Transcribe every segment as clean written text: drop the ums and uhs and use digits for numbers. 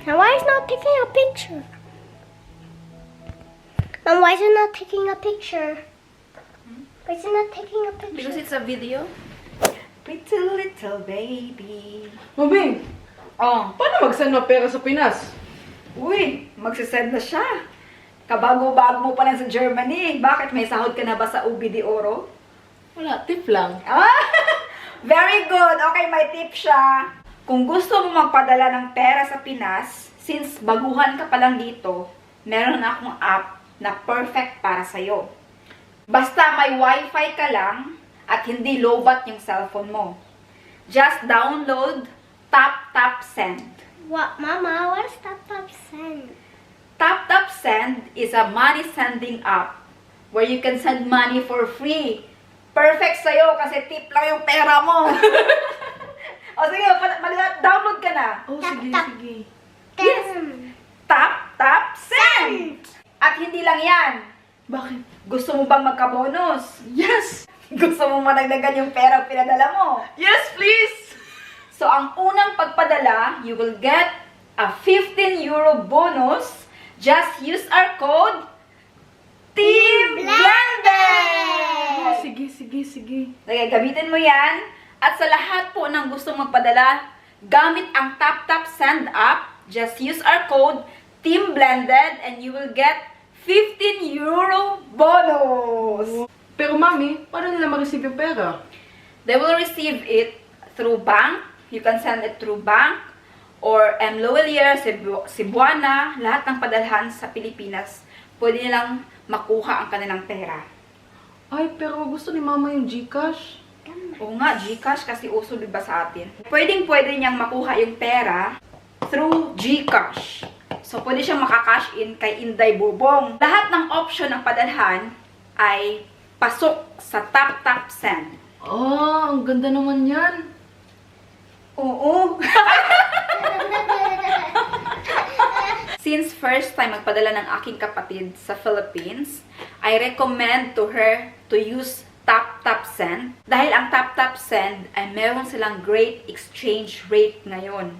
And why is not taking a picture? And why is it not taking a picture? Why is it not taking a picture? Because it's a video. Pretty little baby. Mami, Oh, paano mag-send ng pera sa Pinas? uy, magsisend na siya. Kabago-bago mo pa lang sa Germany. Bakit? May sahod ka na ba sa UB de Oro? Wala, tip lang. Ah, very good. Okay, may tip siya. Kung gusto mo magpadala ng pera sa Pinas, since baguhan ka pa lang dito, meron akong app na perfect para sa'yo. Basta may wifi ka lang at hindi lobat yung cellphone mo. Just download TapTap Send. What, Mama? What is Tap Send? TapTap Send is a money sending app where you can send money for free. Perfect sa'yo kasi tip lang yung pera mo. O sige, download ka na. Oh, Tap, sige, tap. sige. Yes. TapTap Send! At hindi lang yan. Bakit? Gusto mo bang magka-bonus? Yes! Gusto mo madagdagan yung pera pinadala mo? Yes, please! So, ang unang pagpadala, you will get a 15 euro bonus. Just use our code Team Oh, Blended! sige, sige, sige. Okay, gamitin mo yan. At sa lahat po ng gustong magpadala, gamit ang TapTap Send app. Just use our code Team Blended and you will get 15 euro bonus. Pero mami, paano nila ma-receive yung pera? They will receive it through bank. You can send it through bank or Loelier, Cebuana, lahat ng padalhan sa Pilipinas. Pwede nilang makuha ang kanilang pera. Ay, pero gusto ni mama yung GCash. Oo nga, GCash kasi uso diba sa atin. Pwede niyang makuha yung pera through GCash. So, pwede siyang maka-cash in kay Inday Bobong. Lahat ng option ng padalhan ay pasok sa TapTap Send. Oh, ang ganda naman yan. Oo. Since first time magpadala ng aking kapatid sa Philippines, I recommend to her to use TapTap Send. Dahil ang TapTap Send ay meron silang great exchange rate ngayon.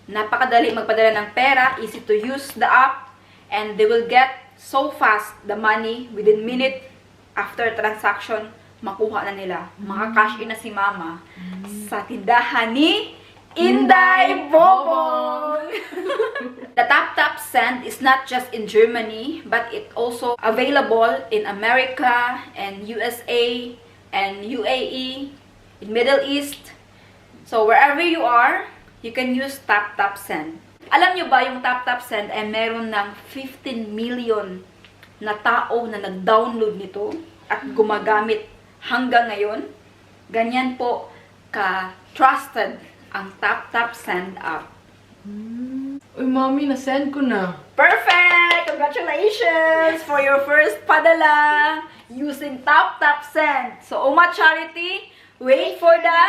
Napakadali magpadala ng pera, easy to use the app, and they will get so fast the money within minute after transaction, makuha na nila. Maka-cash in na si mama sa tindahan ni Inday Bobong! The TapTap Send is not just in Germany, but it also available in America and USA and UAE, in Middle East. So wherever you are, you can use TapTap Send. Alam nyo ba yung TapTap Send ay meron ng 15 million na tao na nag-download nito at gumagamit hanggang ngayon? Ganyan po ka-trusted ang TapTap Send app. Uy, mami, na-send ko na. Perfect! Congratulations for your first padala using TapTap Send. So, Uma Charity, wait for the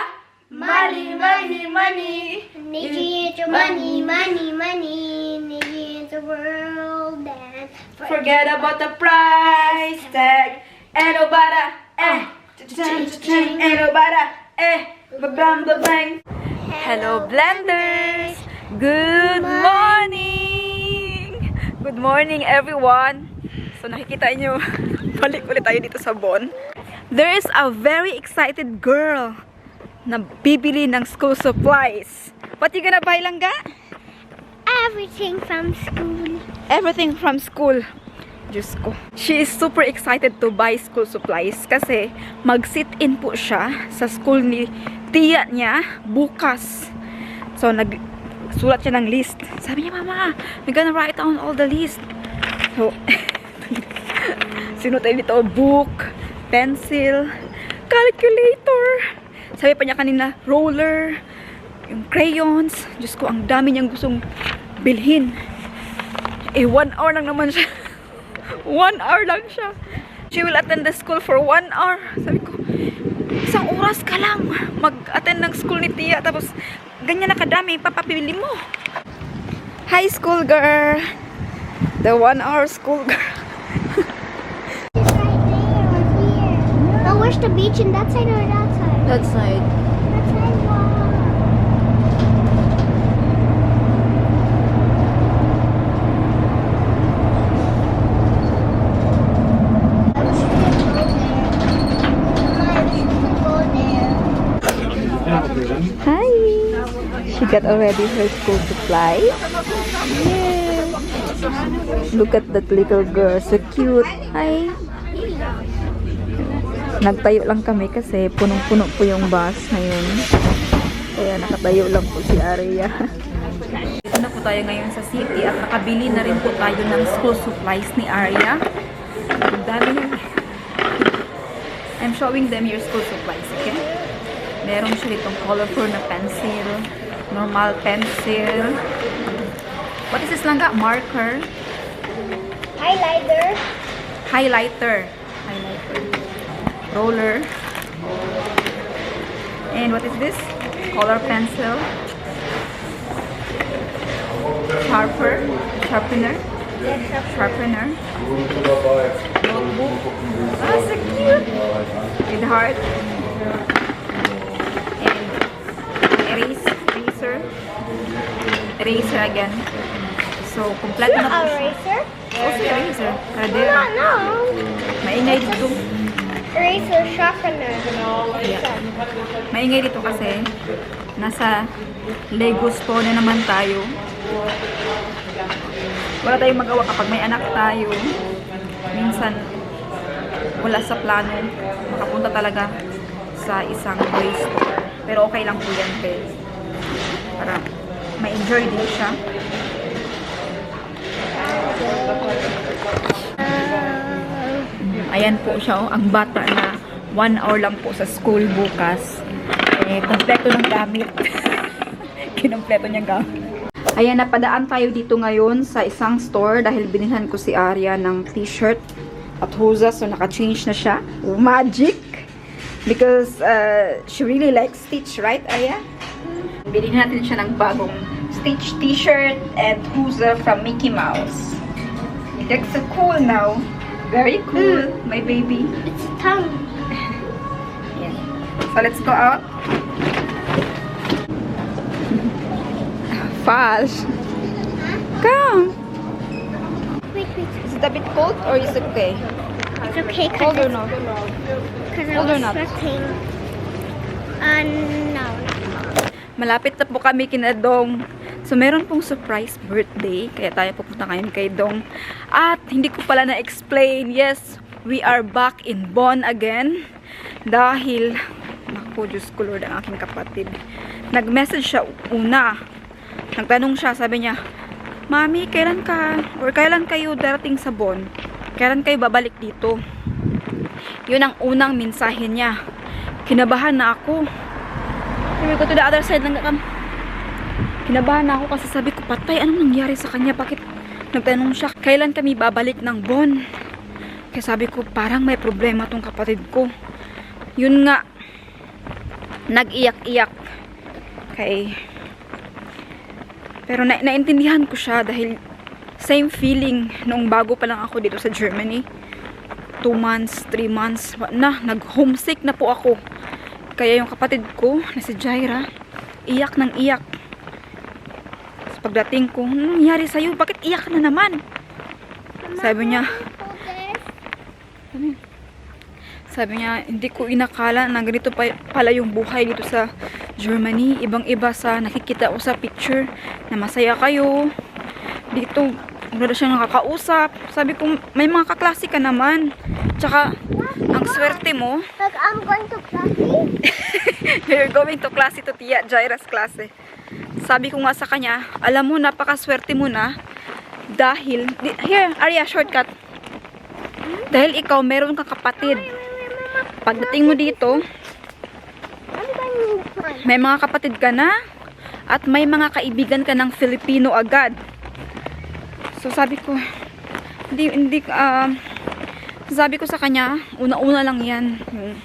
money, money, money. Need your money, money, money. Need the world and Forget about the price tag. Enobada, Enobada, babang, babang. Hello, Blenders! Good morning! Good morning, everyone! So, nakikita nyo, balik ulit tayo dito sa Bonn. There is a very excited girl na bibili ng school supplies. What you gonna buy, Langga? everything from school. Everything from school. Diyos ko. She is super excited to buy school supplies kasi mag-sit-in po siya sa school ni tiya niya bukas. So, nagsulat siya ng list. Sabi niya, Mama, we're gonna write down all the list. So, sinutay dito, book, pencil, calculator. Sabi pa niya kanina, roller, yung crayons. Diyos ko, ang dami niyang gustong bilhin. 1 hour lang naman siya. 1 hour lang siya. She will attend the school for 1 hour. Sabi ko, 1 oras ka lang mag-attend ng school ni Tia. Tapos, ganyan na kadami papapili mo. Hi, school girl. The 1 hour school girl. It's right there or here. Oh, where's the beach? In that side or that side? That side. That side. Wow. Hi! She got already her school supplies. Yeah! Look at that little girl. So cute. Hi! Nagtayo lang kami kasi punong-puno po yung bus ngayon. Kaya nakatayo lang po si Aria. Dito na po tayo ngayon sa city at nakabili na rin po tayo ng school supplies ni Aria. Ang dami yan. I'm showing them your school supplies, okay? Meron siya ditong colorful na pencil, normal pencil. What is this langga? Marker. Highlighter. Highlighter. Roller. And what is this? Color pencil. Sharpener. Sharpener. Notebook. Ah, so cute. With heart. And eraser again. So, kompleto na po siya. Eraser? Also eraser. Radera. No. Maingay dito. Eraser sharpener. Maingay dito kasi nasa Lego store na naman tayo. Wala tayong magawa kapag may anak tayo. Minsan wala sa plano makapunta talaga sa isang toy store. Pero okay lang po yan, para ma-enjoy din siya. Ayan po siya, ang bata na 1 hour lang po sa school bukas. Kompleto ng gamit. Kinompleto niyang gamit. Ayan, napadaan tayo dito ngayon sa isang store dahil binilhan ko si Aria ng t-shirt at hose, so naka-change na siya. Magic! Because she really likes Stitch, right, Aria? Bilhin natin siya ng bagong Stitch t-shirt and hose from Mickey Mouse. It looks so cool now. Very cool, my baby. It's a tongue. Yeah. So let's go out. Fast. Come. Wait. Is it a bit cold or is it okay? It's okay Cold or not? because Cold or not? sweating. No. Malapit na po kami kina Dong. So, meron pong surprise birthday. Kaya tayo pupunta ngayon kay Dong. At, hindi ko pala na-explain. Yes, we are back in Bonn again. Dahil, naku, Diyos ko Lord, ang aking kapatid. Nag-message siya una. Nagtanong siya, sabi niya, Mami, kailan kayo darating sa Bonn? Kailan kayo babalik dito? Yun ang unang mensahe niya. Kinabahan na ako. We go to the other side ng Kinabahan na ako kasi sabi ko, patay, anong nangyari sa kanya? Bakit nagtanong siya, kailan kami babalik ng Bonn? Kaya sabi ko, parang may problema tong kapatid ko. Yun nga, nag-iyak-iyak. Pero naintindihan ko siya dahil same feeling nung bago pa lang ako dito sa Germany. 2 months, 3 months, nag-homesick na po ako. Kaya yung kapatid ko, na si Jaira, iyak ng iyak. So, pagdating ko, anong nangyari sa'yo? Bakit iyak na naman? Sabi niya, hindi ko inakala na ganito pala yung buhay dito sa Germany. Ibang-iba sa nakikita ko sa picture na masaya kayo. Dito, wala siyang nakakausap. Sabi ko, may mga kaklase ka naman. Tsaka, ang swerte mo. Like, I'm going to class. You're going to klase to Tia Jaira's klase. Sabi ko nga sa kanya, alam mo, napakaswerte mo na. Dahil, here, Aria, shortcut. Dahil ikaw, meron kang kapatid. Pagdating mo dito, may mga kapatid ka na at may mga kaibigan ka ng Filipino agad. So sabi ko, sabi ko sa kanya, una-una lang yan, yung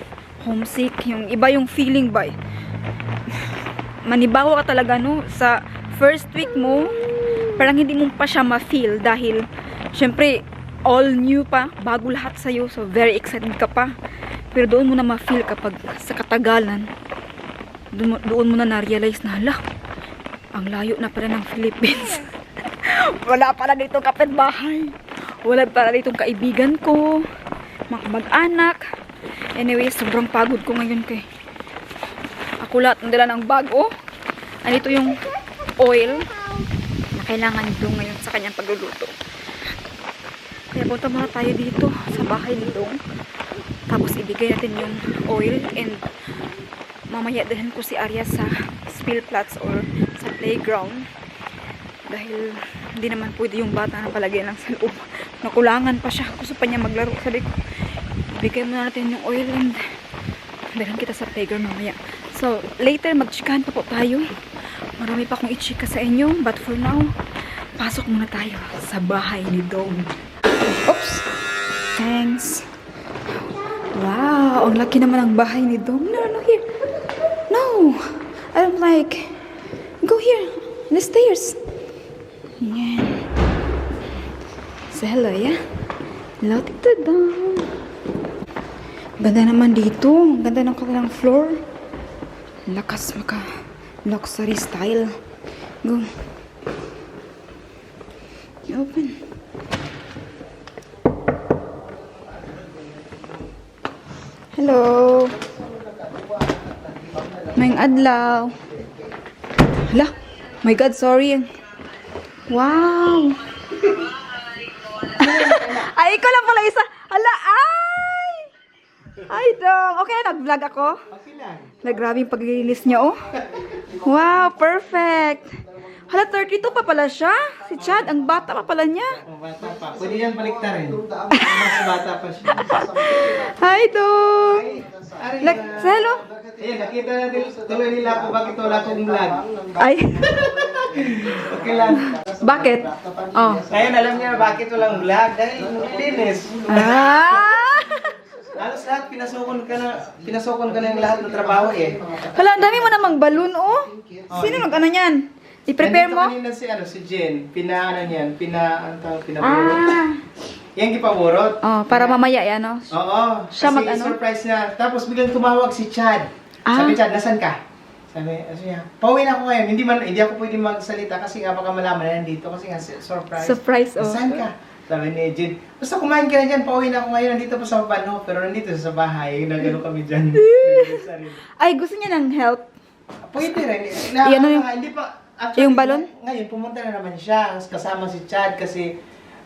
homesick, yung iba yung feeling ba. Manibago ka talaga, no? Sa first week mo, parang hindi mo pa siya ma-feel dahil, syempre, all new pa, bago lahat sa'yo, so very excited ka pa. Pero doon mo na ma-feel kapag sa katagalan, doon mo na na-realize na, hala, ang layo na pala ng Philippines. Wala pala ditong kapitbahay. Wala pala ditong kaibigan ko, mga mag-anak. Anyway, sobrang pagod ko ngayon kay Makulat ang dala ng bag, oh. Andito yung oil na kailangan nito ngayon sa kanyang pagluluto. Kaya punta muna tayo dito sa bahay ni Dong. Tapos ibigay natin yung oil and mamaya dalhin ko si Arya sa spill flats or sa playground. Dahil hindi naman pwede yung bata na palagay lang sa loob. Nakulangan pa siya. Gusto pa niya maglaro. Sabi ko, ibigay muna natin yung oil and dalhin kita sa playground mamaya. So, later magchikahan pa po tayo. Marami pa akong i-chika sa inyo. But for now, pasok muna tayo sa bahay ni Dong. Oops! Thanks. Wow! Ang laki naman ang bahay ni Dong. No, no, here. No! I don't like. Go here. The stairs. Yan. Say hello, yeah? Hello, Tito Dong. Ganda naman dito. Ganda ng kanilang floor. Lakas maka luxury style. Go. You open. Hello. Mayang adlaw. Hala. My God, sorry. Wow. Ay, ikaw lang pala isa. Hala, ay! Ay, Dong. Okay na, nag-vlog ako? Okay lang. Grabe yung paglilinis niya, oh. Wow, perfect. Hala, 32 pa pala siya. Si Chad, ang bata pa pala niya. Oh, bata pa. Pwede yan baliktarin. Mas bata pa siya. Hi, Dong. Ari, Say hello. ayan, nakita natin tuloy nila ako bakit wala akong vlog. Ay. Okay lang. Bakit? Oh. Ngayon alam niya bakit walang vlog dahil nililinis. Ah! Halos lahat pinasokon ka na yung lahat ng trabaho eh. Hala, ang dami mo namang balloon, oh. Sino nag-ano niyan? I-prepare Nandito mo? kanina si Jen, pinaburot. Ah. Yan gipaburot. Oh, para mamaya yan, oh. Oo. Siya Kasi mag-ano? surprise niya. Tapos biglang tumawag si Chad. Ah. Sabi, Chad, nasan ka? Sabi niya, pauwi na ako ngayon. Hindi ako pwede magsalita kasi nga baka malaman na nandito kasi nga surprise. Surprise, oh. Nasaan ka? Sabi ni Jen, basta kumain ka na dyan, pauwi na ako ngayon. Nandito pa sa bano, pero nandito sa bahay. Nagano kami dyan. Ay, gusto niya ng help. Pwede rin. Yan na yung- Hindi pa. yung balon? Ngayon, pumunta na naman siya. Kasama si Chad kasi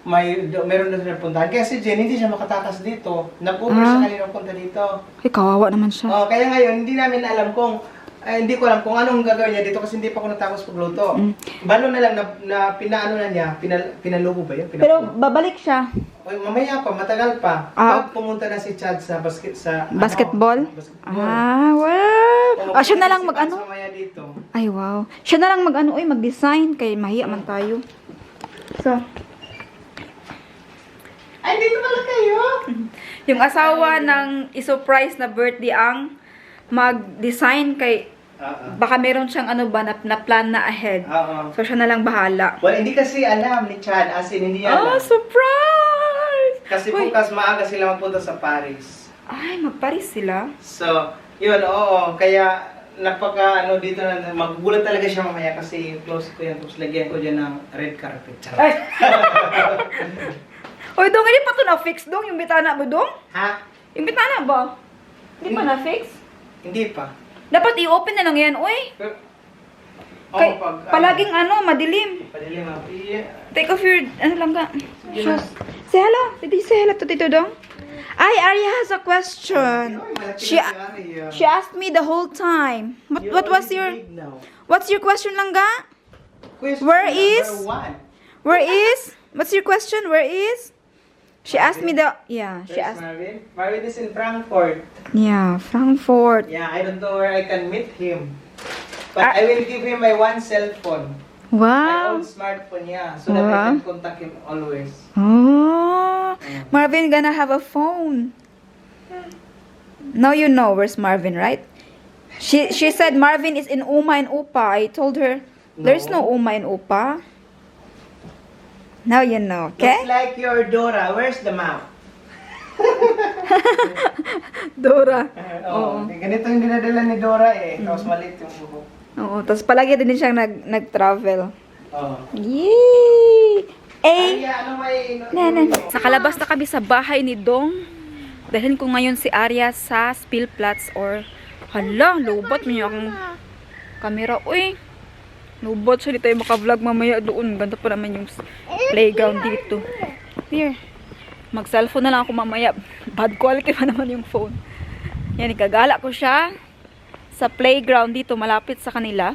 meron na siya puntahan. Kaya si Jen, hindi siya makatakas dito. Nag-over siya kanina punta dito. Ay, kawawa naman siya. Oh, kaya ngayon, hindi namin alam kung, hindi ko alam kung anong gagawin niya dito kasi hindi pa ako natapos pagluto. Balon na lang na pinaano na niya, pinalubo ba yun? Pero babalik siya. Oy, mamaya pa, matagal pa. Ah. Pag pumunta na si Chad sa Basketball? basketball. Ah, wow. Ah, siya na lang Si Pats mag-ano? mamaya dito. Ay, wow. Siya na lang mag-ano, oy, mag-design. Kaya mahiya man tayo. So, Ay, dito pala kayo! yung asawa ng isurprise na birthday ang mag-design kay baka meron siyang ano ba na plan na ahead. Oo. So, siya na lang bahala. Well, hindi kasi alam ni Chad, as in, hindi Oh, alam. surprise! Kasi Uy. bukas maaga sila magpunta sa Paris. Ay, mag-Paris sila. So, yun, oo. Kaya, dito na, magugulat talaga siya mamaya kasi close ko yan. Tapos lagyan ko dyan ng red carpet. Charot. Ay! Oy, Dong, hindi pa ito na-fix, Dong. Yung bitana mo, Dong? Ha? Yung bitana ba? Hindi pa na-fix? Hindi pa. Dapat i-open na lang yan, oy. Pero, Kay, palaging madilim. Padilim ha. Take off your, ano lang ka? Shoes. Say hello. Did you say hello to Tito Dong? Ay, Arya has a question. She asked me the whole time. What's your question, Langga? Where is? What's your question? Where is? She asked me she asked. Marvin? Marvin is in Frankfurt. Yeah, Frankfurt. Yeah, I don't know where I can meet him. But I will give him my one cell phone. My Wow. old smartphone, yeah. So that I can contact him always. Oh, Marvin gonna have a phone. Now you know where's Marvin, right? She said Marvin is in Uma and Upa. I told her there's no Uma and Upa. Now you know, okay? Looks like your Dora. Where's the map? Dora. Oo. Ganito yung dinadala ni Dora eh. Tapos maliit yung buhok. Oo, tapos palagi din siyang nag-travel. Oo. Yay! Ay, Eh, ano may... nakalabas na kami sa bahay ni Dong. Dalhin ko ngayon si Arya sa spill flats or Hala, lobat mo niya akong camera. Uy, lobat siya. Di tayo maka-vlog mamaya doon. Ganda pa naman yung playground dito. Here. Mag-cellphone na lang ako mamaya. Bad quality pa naman yung phone. Yan, ikagala ko siya sa playground dito, malapit sa kanila.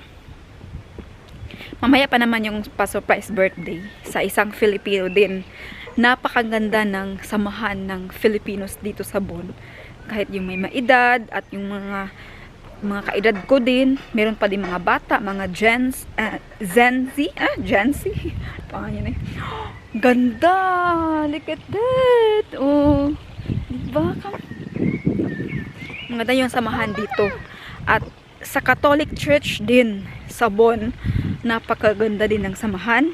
Mamaya pa naman yung pa-surprise birthday sa isang Filipino din. Napakaganda ng samahan ng Filipinos dito sa Bon. Kahit yung may maedad at yung mga kaedad ko din. Meron pa din mga bata, mga Gen Z. Pangalan yun eh. Ganda! Look at that! Oh, diba? Maganda yung samahan dito. At sa Catholic Church din sa Bon, napakaganda din ng samahan.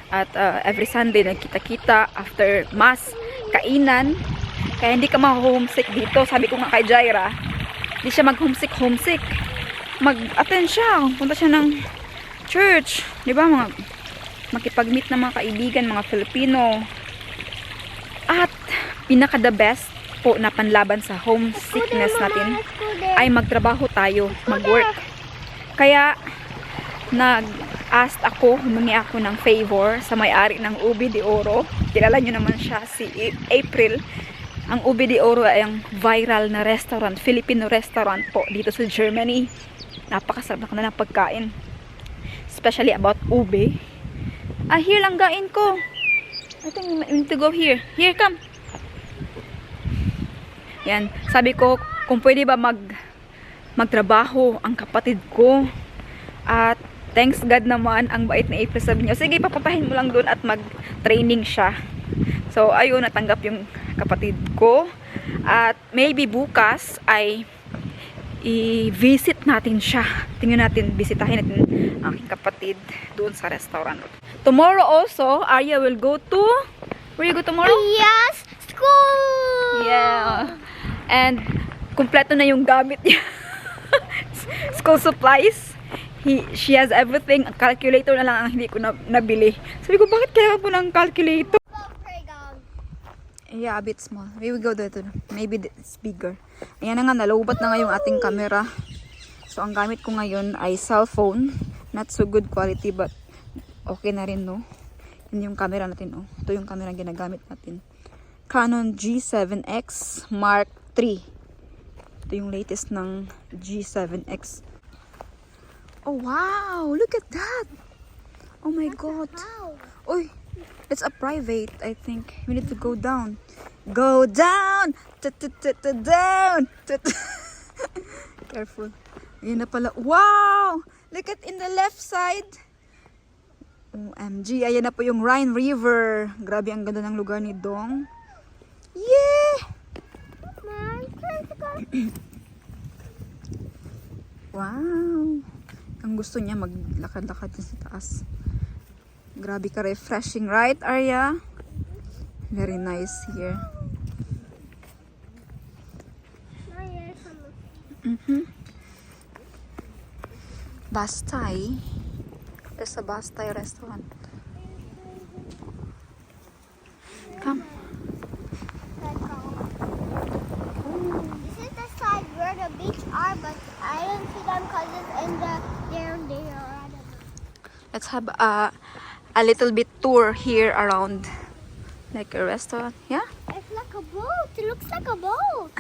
At every Sunday nagkita-kita after mass, kainan. Kaya hindi ka ma-homesick dito. Sabi ko nga kay Jaira, hindi siya mag-homesick. Mag-attend siya. Punta siya ng church. Diba? Makipag-meet ng mga kaibigan, mga Filipino. At pinaka-the best po na panlaban sa homesickness natin ay magtrabaho tayo, mag-work. Kaya nag-ask ako, humingi ako ng favor sa may-ari ng Ubi de Oro. Kilala nyo naman siya, si April. Ang Ubi de Oro ay ang viral na restaurant, Filipino restaurant po dito sa Germany. Napakasarap na kanilang pagkain. Especially about ube. Here lang gain ko. I think we need to go here. Here, come. Yan. Sabi ko, kung pwede ba magtrabaho ang kapatid ko. At thanks God naman, ang bait ni April. Sabi niya, sige, papuntahin mo lang doon at mag-training siya. So, ayun, natanggap yung kapatid ko. At maybe bukas ay i-visit natin siya. Tingnan natin, bisitahin natin ang aking kapatid doon sa restaurant. Tomorrow also, Arya will go to... Where you go tomorrow? Yes, school! Yeah. And, kumpleto na yung gamit niya. School supplies. She has everything. Calculator na lang ang hindi ko nabili. Sabi ko, bakit kailangan po ng calculator? Yeah, a bit small. We will go there. Maybe it's bigger. Ayan na nga, nalaubat na nga yung ating camera. So, ang gamit ko ngayon ay cellphone. Not so good quality, but okay na rin, no? Yun yung camera natin, oh. Ito yung camera ginagamit natin. Canon G7X Mark III. Ito yung latest ng G7X. Oh, wow! Look at that! Oh my God! Uy! It's a private, I think. We need to go down. Go down! Down! Careful. Ayan na pala. Wow! Look at in the left side. OMG. Ayan na po yung Rhine River. Grabe ang ganda ng lugar ni Dong. Yeah! Wow! Ang gusto niya maglakad-lakad sa taas. Grabe ka refreshing, right, Arya? Very nice here. Bastay. There's a Bastay restaurant. Come. This is the side where the beach are, but I don't see them because it's in the down there. Let's have a little bit tour here around, like a restaurant. Yeah. It's like a boat. It looks like a boat.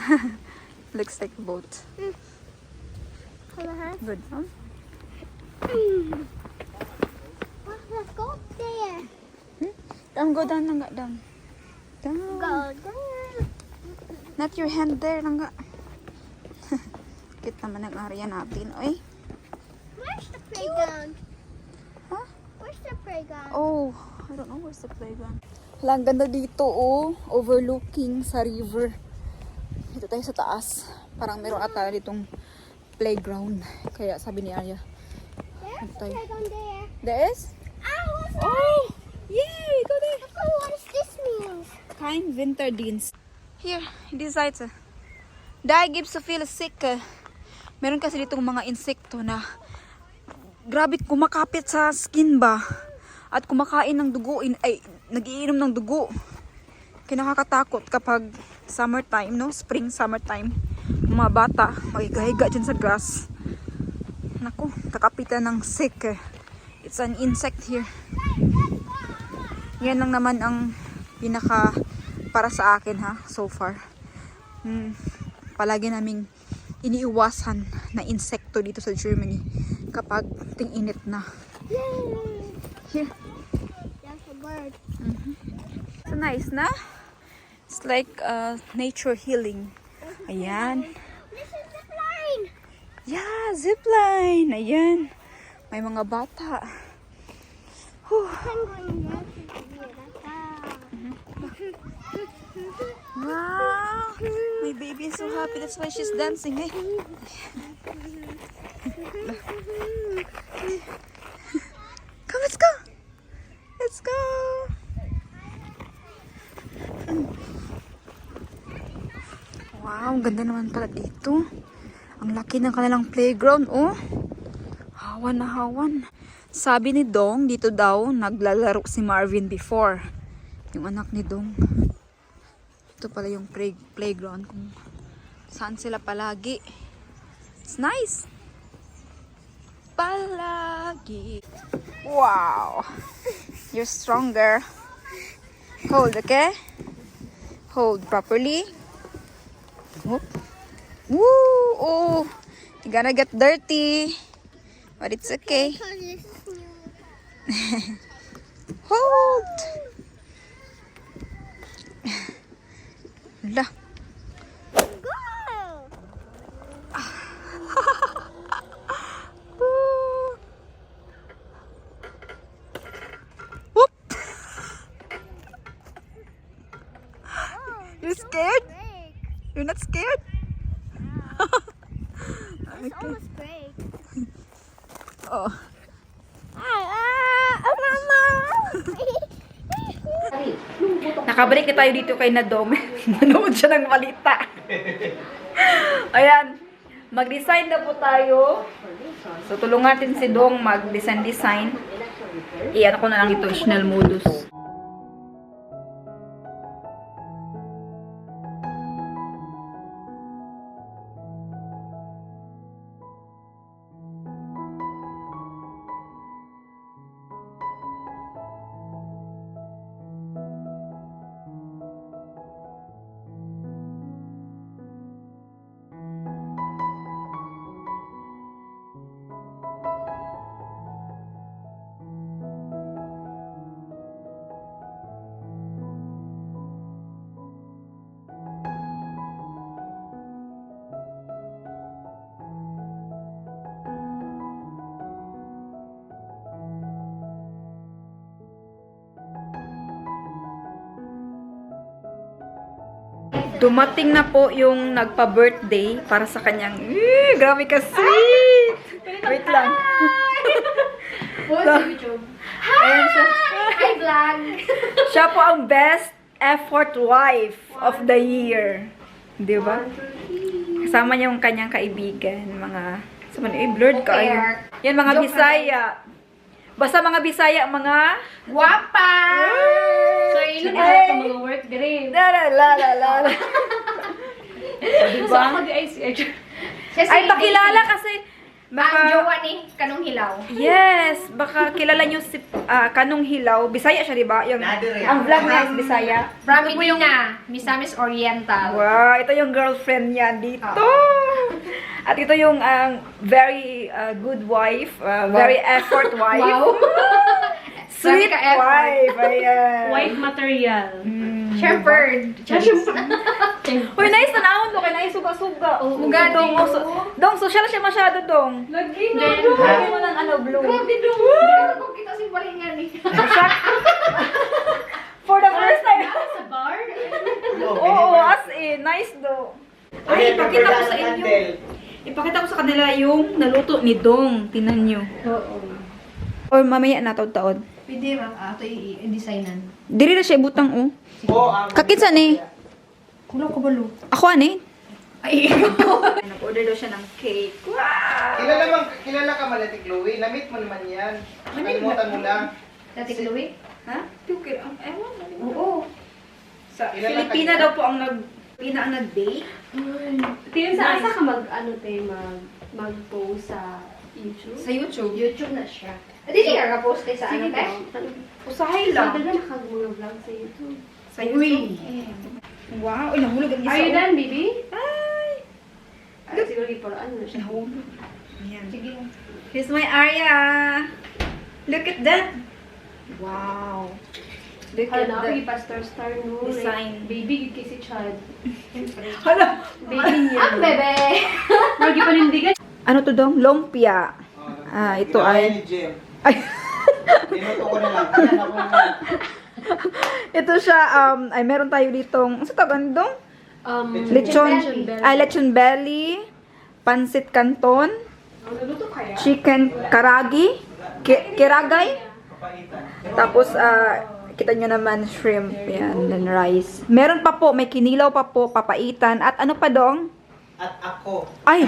Looks like a boat. Good, huh? Well, let's go up there. Go down, Langga, down. Down. Go down. Not your hand there, Langga. Cute naman ang area natin. Oy. Where's the playground? Huh? Where's the playground? Oh, I don't know where's the playground. Lang ganda dito, oh. Overlooking sa river. Dito tayo sa taas. Parang meron ata ditong playground. Kaya sabi ni Arya. There's a tayo. playground there. There is? Oh! Yay! Go there! Oh, what does this mean? Kein Winterdienst. Here, in this side. Dai gives to feel sick. Meron kasi ditong mga insekto na grabe kumakapit sa skin ba. At kumakain ng dugo. Nagiinom ng dugo. Kaya nakakatakot kapag summertime, no? Spring, summertime. mga bata, magigahiga dyan sa grass. Naku, kakapitan ng sick eh. It's an insect here. Yan lang naman ang pinaka para sa akin ha, so far. Palagi naming iniiwasan na insekto dito sa Germany kapag ting-init na. Here. That's a bird. So nice na? It's like nature healing. Ayan. This is the line. Yeah, zipline. Ayan. May mga bata. Whew. I'm going there to see it. Wow. My baby is so happy. That's why she's dancing. Eh? Come, let's go. Let's go. Wow, ang ganda naman pala dito. Ang laki ng kanilang playground, oh. Hawan na hawan. Sabi ni Dong, dito daw, naglalaro si Marvin before. Yung anak ni Dong. Ito pala yung playground kung saan sila palagi. It's nice. Palagi. Wow. You're stronger. Hold, okay? Hold properly. Whoop. Woo! Oh, you're gonna get dirty. But it's okay. Because this is new. Hold. Lah. Go! Whoop. You scared? Break. You're not scared? It's almost break. Oh. Mama! Nakabalik na tayo dito kay Nadong. Nanood siya ng balita. Ayan. Mag-design na po tayo. So, tulungan natin si Dong mag-design. Iyan ko na lang ito, Schnell modus. Dumating na po yung nagpa-birthday para sa kanyang... grabe ka sweet! Wait lang. Ayan siya. Hi, vlog! Siya po ang best effort wife of the year. Di ba? Kasama niya yung kanyang kaibigan. Mga... blurred ka. Yan, mga Bisaya. Basta mga Bisaya, mga... Guwapa! So, yun na Ay! sa mga work dire. La. So, ako di ay si Ay, pakilala kasi... Ang jowa ni Kanong Hilaw. Yes, baka kilala nyo si Kanong Hilaw. Bisaya siya, di ba? Yung, ang vlog niya is Bisaya. From Medina, Misamis Oriental. Wow, ito yung girlfriend niya dito. At ito yung very good wife, very effort wife. Wow! Sweet Very ka-effort. wife. Ayan. White material. Shepherd. Uy, nice na naon to. Kaya naisuga-suga. Mugadi. Dong, social siya masyado, Dong. Lagi na. Then, Lagyan mo ng blue. grabe doon. Pero kung kita si Balingan eh. For the first time. Sa bar? Oo, as in. Nice, Dong. Ay, ipakita ko sa inyo. Ipakita ko sa kanila yung naluto ni Dong. Tinan nyo. Oo. Or mamaya na taon-taon. Pwede ba? Ito i-designan. Diri na siya ibutang, oh. Kakitsa ni. Kulo ko balo. Ako, ani? Ay, ikaw. Nag-order daw siya ng cake. Wow! Kilala ka Malati Chloe? Na-meet mo naman yan. Nakalimutan mo lang. Dati Chloe? Ha? Tukir. Ewan. Oo. Sa Kilala ka Filipina niya? daw po ang nag Pina ang nag-bake. Tingin sa asa ka mag-post sa YouTube? Sa YouTube. YouTube na siya. Hindi ka ka-post sa ano, te? Usahay Sa lang. dala nakag-mga vlog sa YouTube. Sa YouTube. Wow, uy, nahulog ang isa. Are you done, baby? Ay! Siguro iparaan na siya. Nahulog. Ayan. Sige. Here's my Arya. Look at that. Wow. Look at Hala, that. ako pastor star no. Design. Like, baby, kay si Chad. Hala. Baby niya. Ah, bebe! Lagi panindigan. Ano to dong? Lumpia. Ito ay... Ay. Niluto ko na lang. Ayan ako na. Ito siya, ay meron tayo ditong... Ano sa tagan dong? Lechon Lechon belly. Pansit canton. Naluto kaya? Chicken karagi. Kiragay. Tapos, kita nyo naman, shrimp. Yan, and rice. Meron pa po, may kinilaw pa po, papaitan. At ano pa dong? At ako. Ay!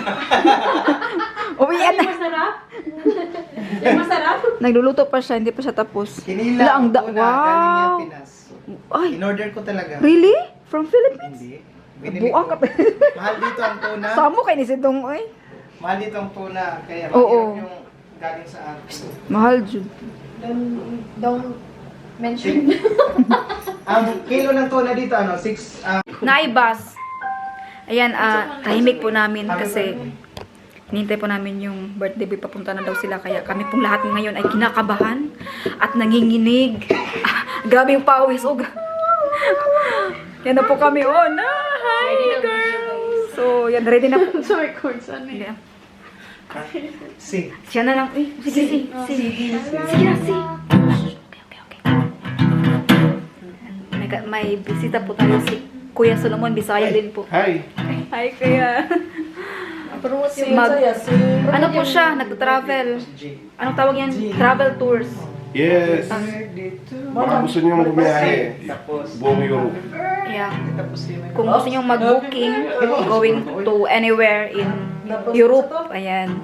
Uwian na. Masarap? Yung masarap? Nagluluto pa siya, hindi pa siya tapos. Kinila Wala, ang ang da- tuna. Galing wow. yan Pinas. Ay, In-order ko talaga. really? From Philippines? Hindi. Binili Buang ko. ka pa. Mahal dito ang tuna. Samo kay ni Sidong, oy. Mahal dito ang tuna. Kaya Oo. mahirap yung galing sa atin. Mahal, Jud. Don't mention. Ang kilo ng tuna dito, ano? 6, Naibas. Ayan, tahimik po namin kasi hinintay po namin yung birthday boy. Papunta na daw sila. Kaya kami pong lahat ngayon ay kinakabahan at nanginginig. Grabe yung pawis. Oh, yan na po kami. Oh, na. Hi, girls. So, yan. Ready na po. Sa record, saan eh? Ayan. si. Siya na lang. Uy, sige. Sige na, sige. Okay. May bisita po tayo si Kuya Solomon. Bisaya din po. Hi. Hi, Kuya. Promote yung Ano po siya? Nag-travel. Anong tawag yan? Travel tours. Yes. Baka gusto niyong bumiyahe. Tapos, Buong Europe. Yeah. tapos yun. Kung gusto nyo mag-booking, going to anywhere in Europe, ayan.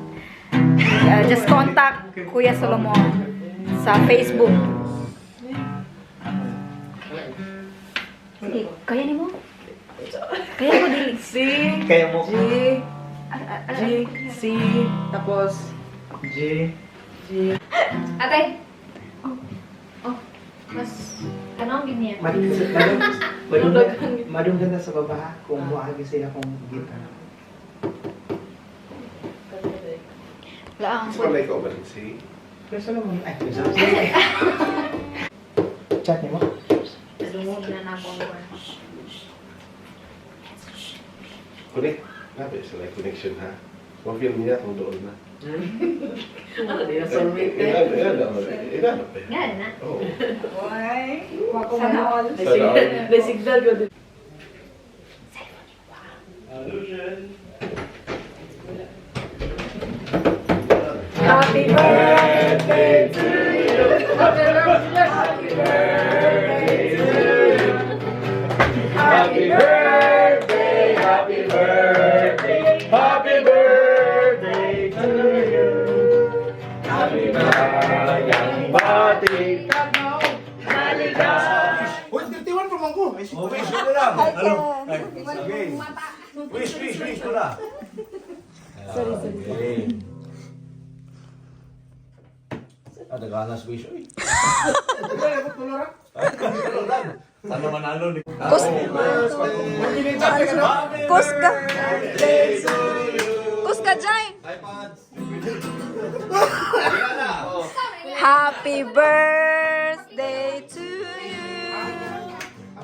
Just contact Kuya Solomon sa Facebook. Sige, kaya ni mo? Kaya mo, Dili. Kaya mo. C. Tapos, J. Ate! Mas, kanang ganyan. Madung ganda sa baba kung muagi siya akong gita. Laang. Wala ikaw ba rin si? Pero sa naman, ay, chat niyo mo? Lumog na na ako. Connect. Grabe, sila connection ha. Ma-film niya kung doon na. Ilan pa yan? Nga na. Oo. Sana all. Sana all. Happy birthday to you. Happy birthday to you. Happy birthday, happy birthday, happy birthday to you. Happy Mayang Bati. Uy, 31 pa man ko. Ay, wish ko lang. Hello. Wish ko lang. Sorry. Naganas wish. Uy. Sana manalo ni. Kuska. Kuska, Jai. Happy birthday to you.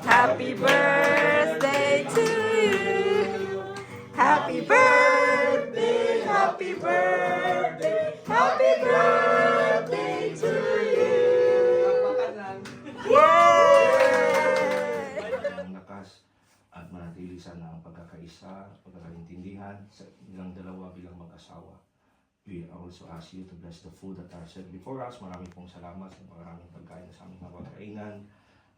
Happy birthday to you. Happy birthday, happy birthday, happy birthday to you. Yay! Ang lakas at manatili sana ang pagkakaisa, pagkakaintindihan sa ilang dalawa bilang mag-asawa. We also ask you to bless the food that are set before us. Maraming pong salamat sa maraming pagkain sa aming napagkainan.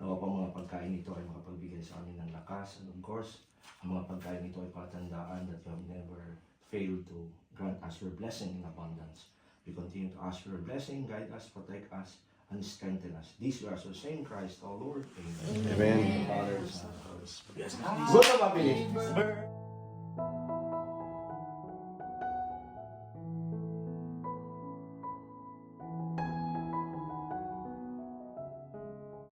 Nawa pa mga pagkain ito ay makapagbigay sa amin ng lakas. And of course, ang mga pagkain ito ay palatandaan that you have never failed to grant us your blessing in abundance. We continue to ask for your blessing, guide us, protect us, and strengthen us. This we ask the same Christ, our Lord. Amen. Amen. Father, Son, and Holy Spirit. Good na mabili.